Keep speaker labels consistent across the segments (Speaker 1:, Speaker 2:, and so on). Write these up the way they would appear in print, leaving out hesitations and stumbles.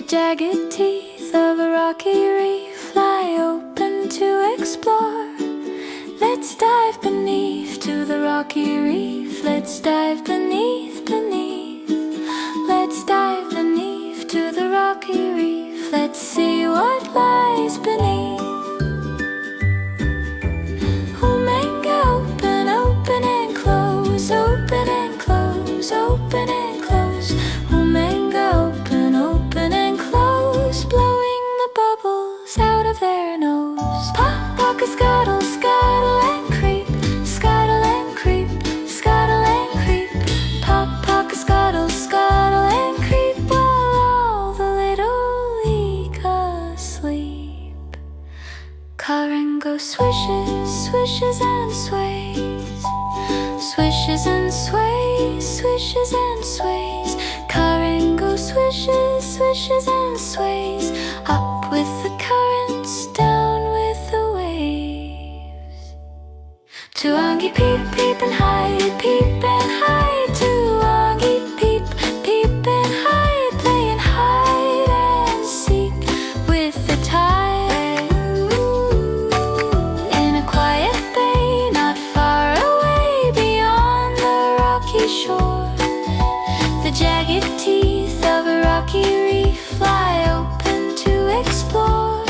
Speaker 1: jagged teeth of a rocky reef lie open to explore. Let's dive beneath to the rocky reef. Let's dive beneath, beneath. Let's dive beneath to the rocky reef. Let's see what lies beneath. Omega, open, open and close, open and close, open and close. Omega, open, open and close, blowing the bubbles out of their nose. Pop, pock, scuttle, scuttle and creep, scuttle and creep, scuttle and creep. Pop, pock, scuttle, scuttle and creep, while all the little eagles sleep. Carango swishes, swishes and sways, swishes and sways, swishes and sways. Carango swishes, swishes and sways, up with the currents, down with the waves. Tuangi peep, peep and hide, peep and hide. Tuangi peep, peep and hide, playing hide and seek with the tide. In a quiet bay, not far away, beyond the rocky shore, the jagged teeth of a rocky reef lie open to explore.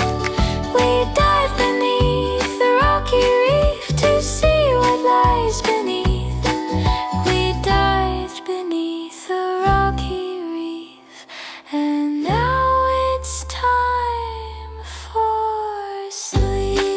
Speaker 1: We dive beneath the rocky reef to see what lies beneath. We dived beneath the rocky reef, and now it's time for sleep.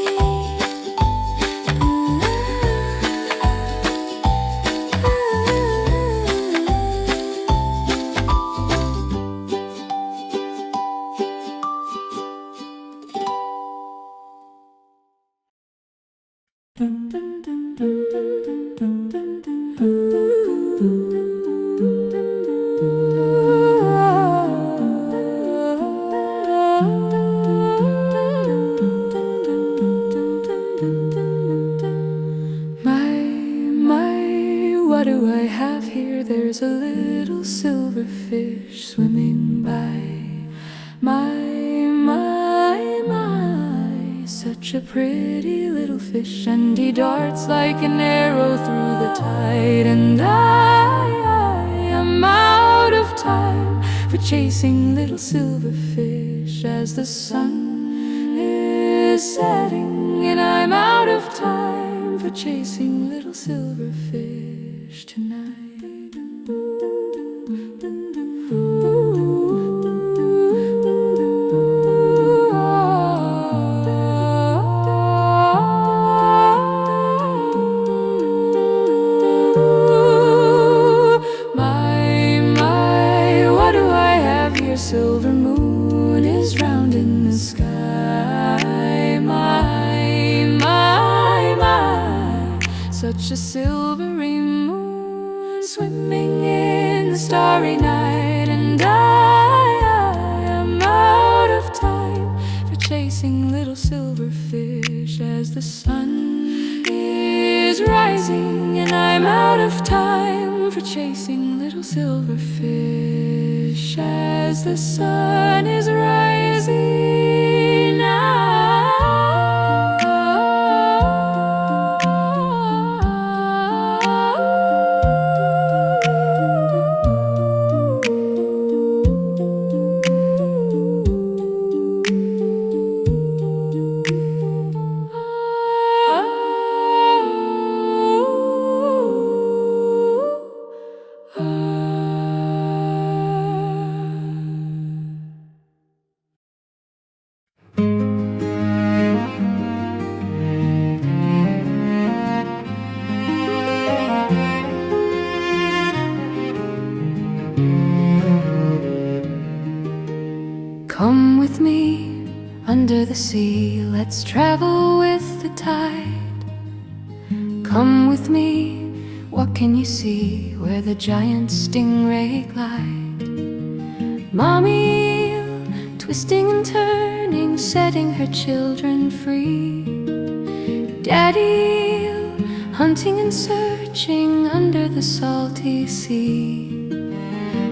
Speaker 1: What do I have here? There's a little silver fish swimming by. My, such a pretty little fish, and he darts like an arrow through the tide. And I am out of time for chasing little silver fish as the sun is setting. And I'm out of time for chasing little silver fish tonight. What do I have here? Silver moon is round in the sky. My, such a silvery moon swimming in the starry night. And I am out of time for chasing little silver fish as the sun is rising. And I'm out of time for chasing little silver fish as the sun is rising now. Come with me under the sea, let's travel with the tide. Come with me, what can you see where the giant stingray glide? Mommy eel, twisting and turning, setting her children free. Daddy eel, hunting and searching under the salty sea.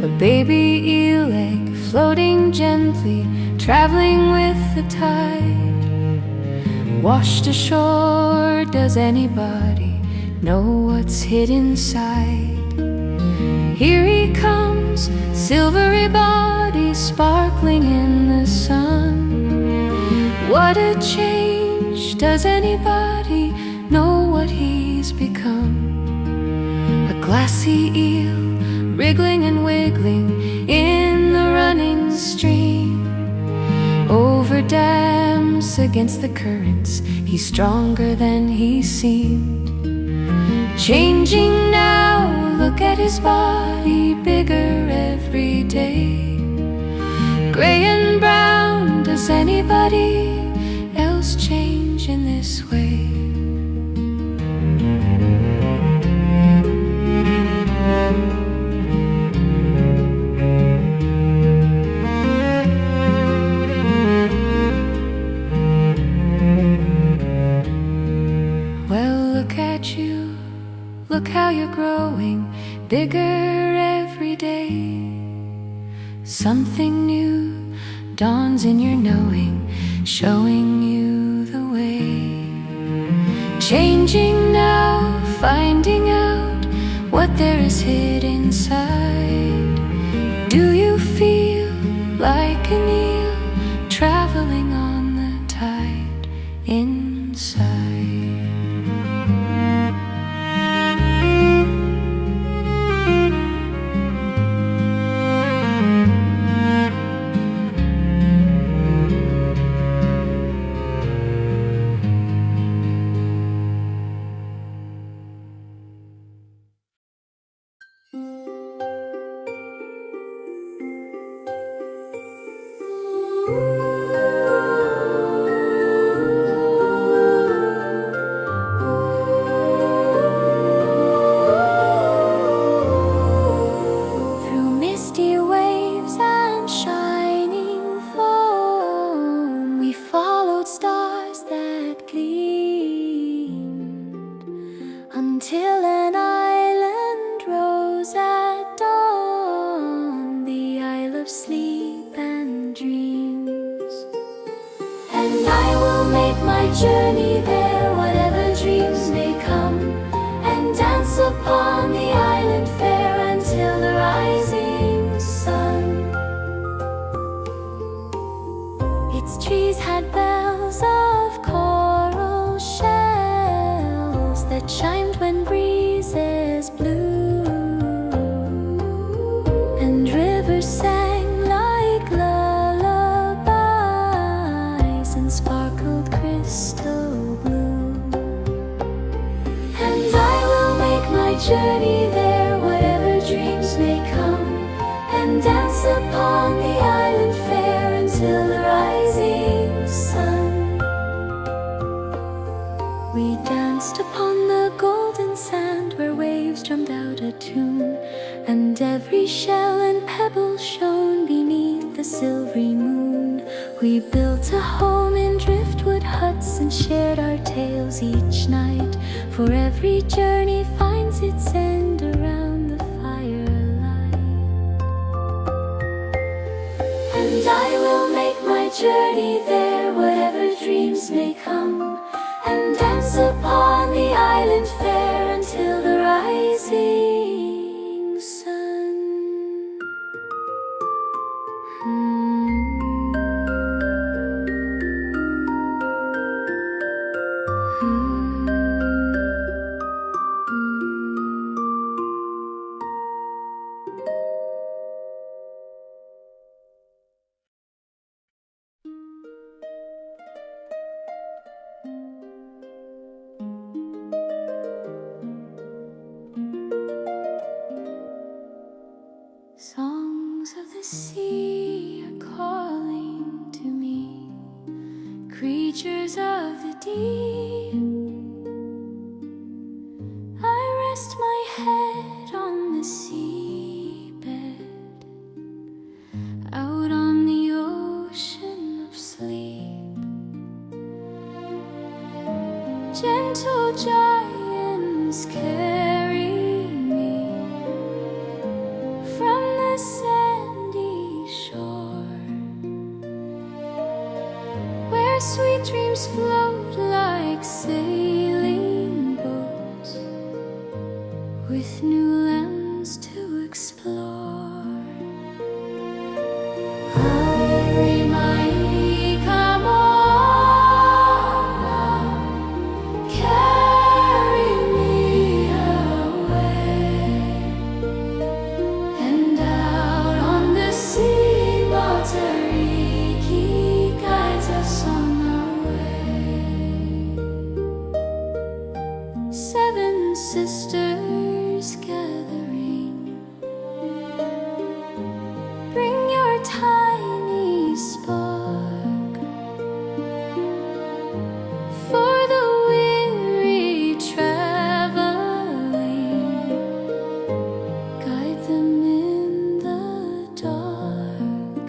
Speaker 1: The a baby eel egg floating gently, traveling with the tide. Washed ashore, does anybody know what's hid inside? Here he comes, silvery body sparkling in the sun. What a change, does anybody know what he's become? A glassy eel, wriggling and wiggling in the running stream. Over dams, against the currents, he's stronger than he seemed. Changing now, look at his body, bigger every day. Gray and brown, does anybody else change in this way? Look how you're growing, bigger every day. Something new dawns in your knowing, showing you the way. Changing now, finding out what there is hid inside. Do you feel like an eel traveling on the tide inside?
Speaker 2: Until an island rose at dawn, the Isle of Sleep and Dreams. And I will make my journey there, whatever dreams may come, and dance upon the island fair until the rising sun. Its trees had bells of coral shells that chimed when breezes blew, and rivers sang like lullabies and sparkled crystal blue. And I will make my journey there, whatever dreams may come, and dance upon the island fair until the rising sun. We danced upon the golden sand where waves drummed out a tune, and every shell and pebble shone beneath the silvery moon. We built a home in driftwood huts and shared our tales each night, for every journey finds its end around the firelight. And I will make my journey there, whatever dreams may come, and dance upon the island fair until the rising sun. Songs of the sea are calling to me, creatures of the deep. I rest my head on the seabed, out on the ocean of sleep. Gentle giants carry me from the dreams float like sailing boats with new lands to explore. Hurry, my, come on now, carry me away and out on the sea. Aotearoa guides us on our way. Seven sisters gathering, bring your tiny spark for the weary traveling. Guide them in the dark.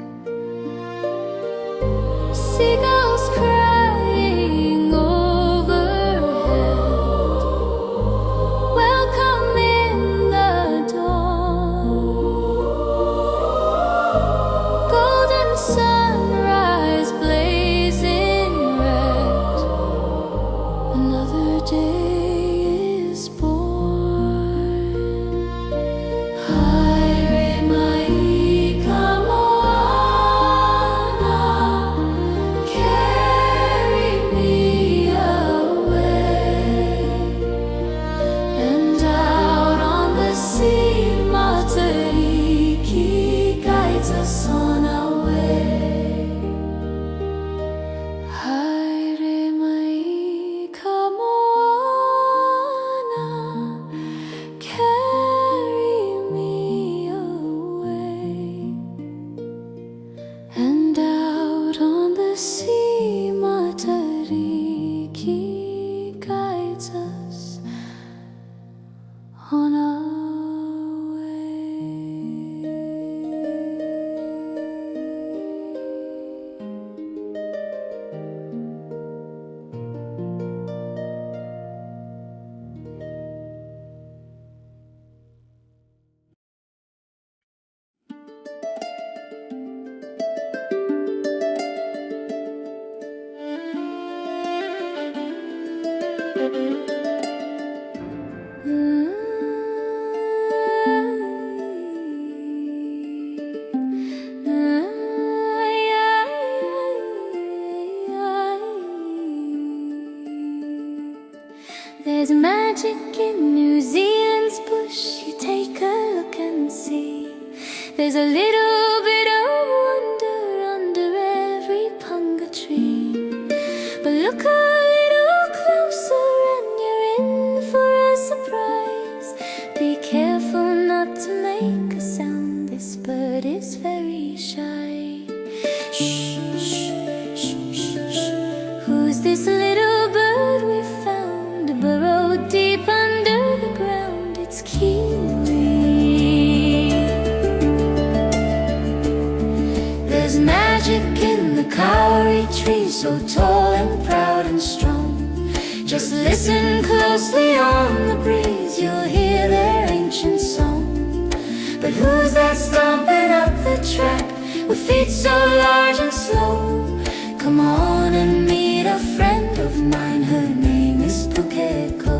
Speaker 2: Seagulls crying overhead, welcome in the dawn. Golden sunrise blazing red, another day is born. Hurry, my, come on now, carry me away and out on the sea. Aotearoa guides us on our way. Hurry, my, come on now, carry me away and out on the sea. Aotearoa guides us on our way. There's magic in New Zealand's bush. You take a look and see. There's a little bit of wonder under every punga tree. But look a little closer and you're in for a surprise. Be careful not to make a sound. This bird is very shy. Shh, shh, shh, shh, shh. Who's this little bird we found, burrowed deep under the ground? It's Kiwi. There's magic in the kauri tree, so tall and proud and strong. Just listen closely on the breeze, you'll hear their ancient song. But who's that stomping up the track with feet so large and slow? Come on and meet a friend of mine, her name is Pukeko.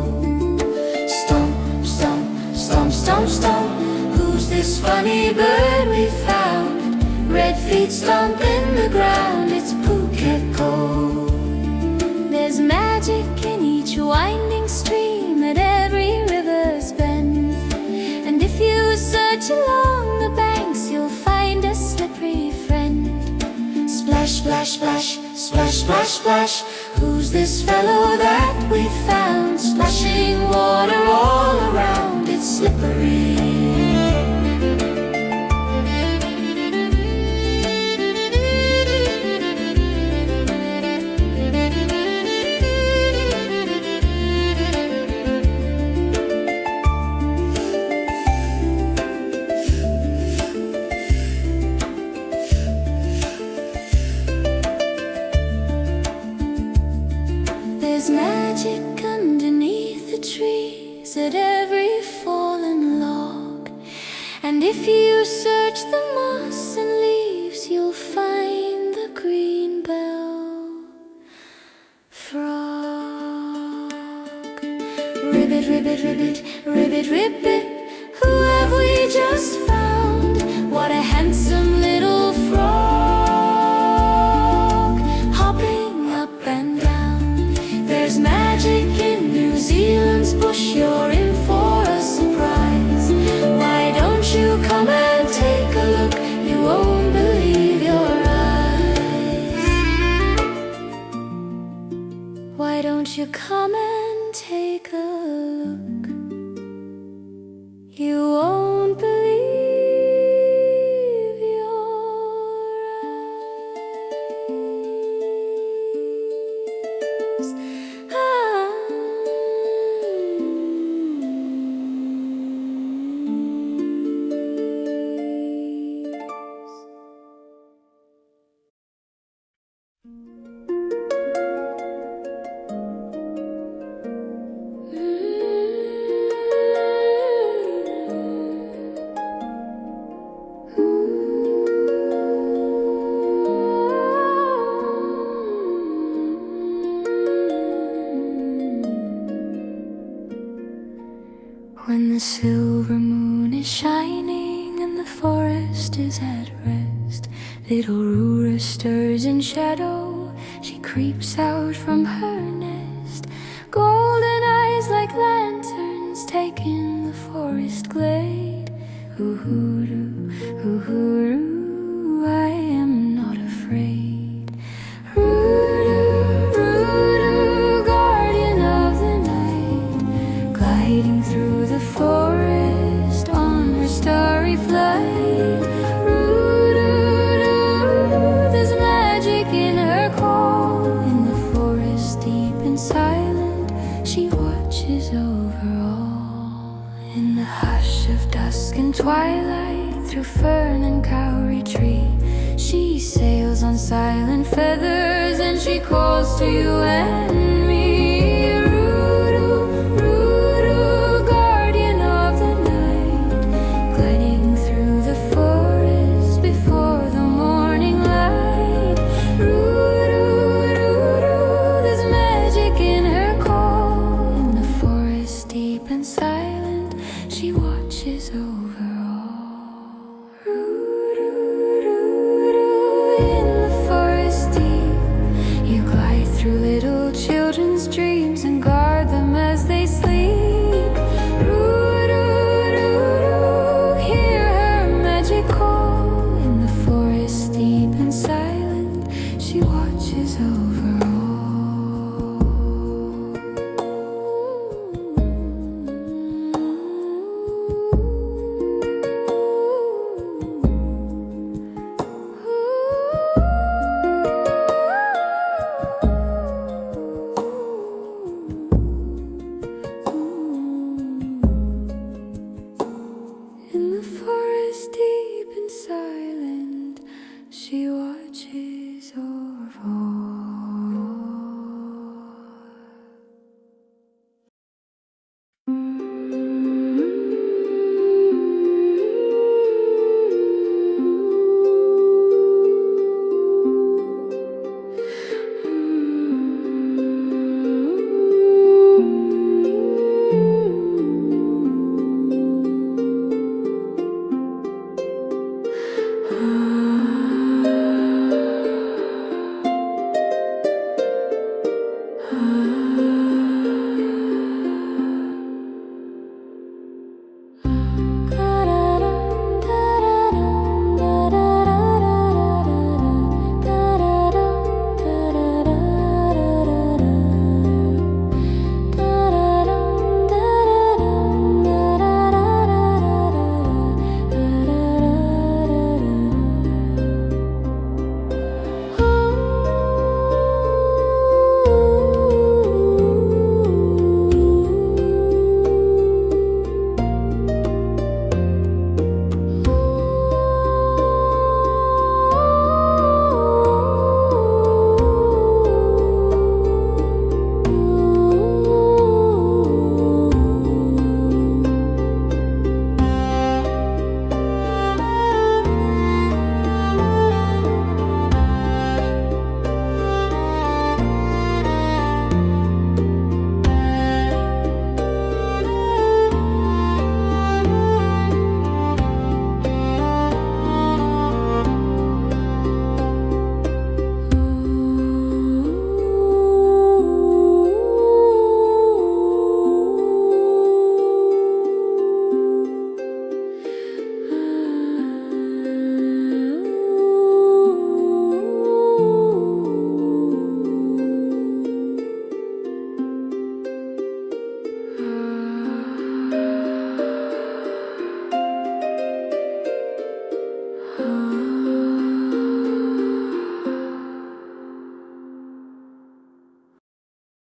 Speaker 2: Stomp, stomp, stomp, stomp, stomp. Who's this funny bird we found? Red feet stomping the ground, it's Pukeko. There's magic in each winding stream, at every river's bend. And if you search along the banks, you'll find a slippery friend. Splash, splash, splash, splash, splash, splash. Who's this fellow that we found? Splashing water all around, it's slippery. There's magic underneath the trees, at every fallen log. And if you search the moss and leaves, you'll find the green bell you come and take a look? You won't believe your eyes. When the silver moon is shining and the forest is at rest, little Rura stirs in shadow, she creeps out from her nest. Golden eyes like lanterns take in the forest glade. Uhuru, uhuru, I am not afraid. Ruru, Ruru, guardian of the night, gliding through the forest on her starry flight. Roo-doo-doo, there's magic in her call. In the forest deep and silent, she watches over all. In the hush of dusk and twilight, through fern and cowrie tree, she sails on silent feathers and she calls to you and me.